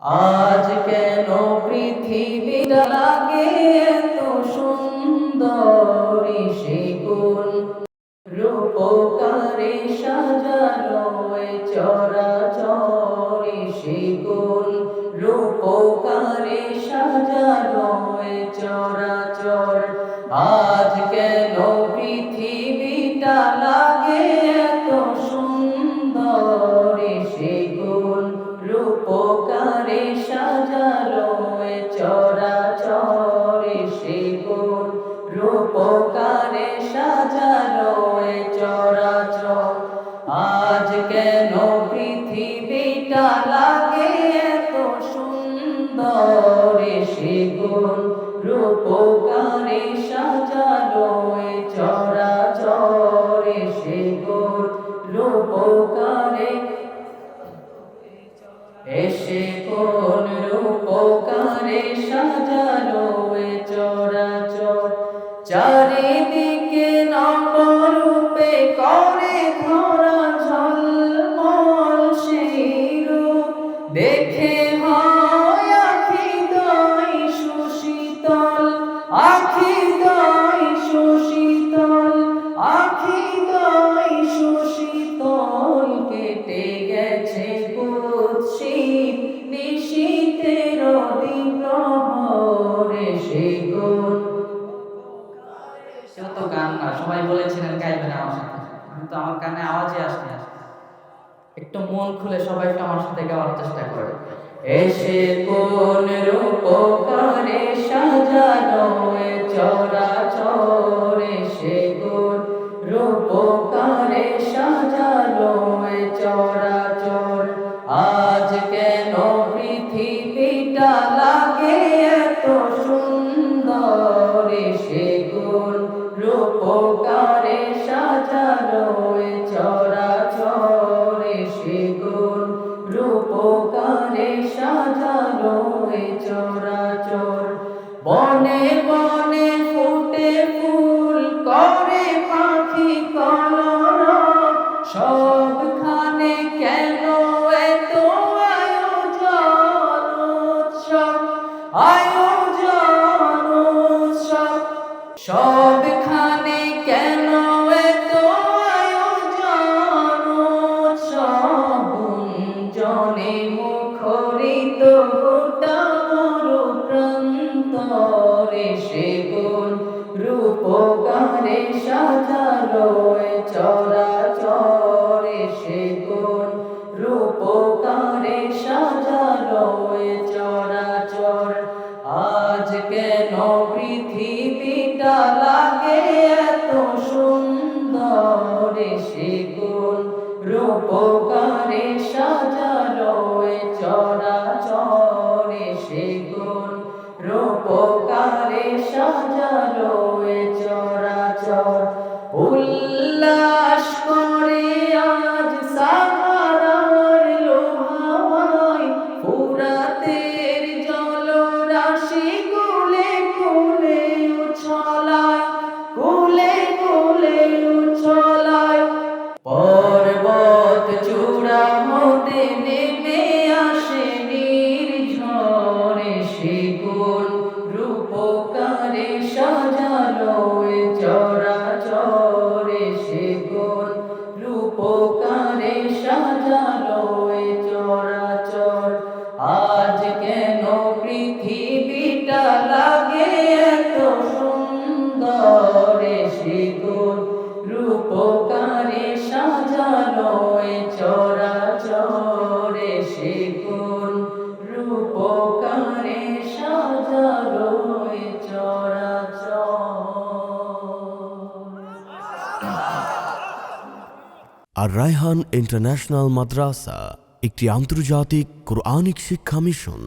আজ কেন পৃথিবীটা লাগে এত সুন্দর সে কোন রূপকারে সাজানো এ চরাচর সে কোন রূপকারে সাজানো এ চরাচর আজ কেন পৃথিবীটা লাগে এত সুন্দর সে কোন রূপকারে সাজানো এ চরাচর সে কোন রূপকারে সাজানো এ চরাচর আজ কেন পৃথিবীটা লাগে এত সুন্দর সে কোন রূপকারে সাজানো এ চরাচর সে কোন রূপকারে এসে কোন রূপকারে সাজানো এ চরাচর চারিদিকে নবরূপে করে ধরা ঝলমল সেই রূপ দেখে হয় আখি দয় সুশীতল আখি দয় সুশীতল আখি দয় সুশীতল কেটে গেছে কুৎসিত নিশীথের দিপ্রহরে সে কোন সেটা তো গান না, সবাই বলেছিলেন গাইবেন আমার সাথে, কিন্তু আমার কানে আওয়াজই আসছে না। একটু মন খুলে সবাই একটু আমার সাথে গাওয়ার চেষ্টা করে। এসে কোন রূপকারে সাজানো এ চরাচর এসে কোন রূপকারে সাজানো এ চরাচর আজ কেন পৃথিবীটা লাগে এত সুন্দর সে কোন রূপকারে সাজানো এ চরাচর সে কোন রূপকারে সাজানো এ চরাচর বনে বনে ফুটে ফুল করে পাখি কলরব সবখানে কেন এত আয়োজন উৎসব আয়োজন উৎসব সবখানে কেন এত আয়োজন উৎসব গুঞ্জনে মুখরিত গোটা মরু প্রান্তরে সে কোন রূপকারে সাজানো এ চরাচর সে কোন রূপকারে সাজানো এ চরাচর আজ কেন পৃথিবীটা লাগে এত সুন্দর সে কোন রূপকারে সাজানো এ চরাচর সে কোন রূপকারে সাজানো এ চরাচর উল্লাস করে আজ সাহারার লোহাওয়ায় ফুরাতের জলরাশি কুলে কুলে উছলায় কুলে কুলে উছলায় পর্বত চূড়া হতে নেমে আসে নির্ঝরে সে কোন রূপকারে সাজানো এ চরাচর সে কোন রূপকারে সাজানো এ চরাচর আজ কেন পৃথিবীটা লাগে এত সুন্দর সে কোন রূপকারে সাজানো এ চরাচর সে কোন রূপকারে সাজানো এ চরাচর। আর রায়হান ইন্টারন্যাশনাল মাদ্রাসা একটি আন্তর্জাতিক কোরআনিক শিক্ষা মিশন।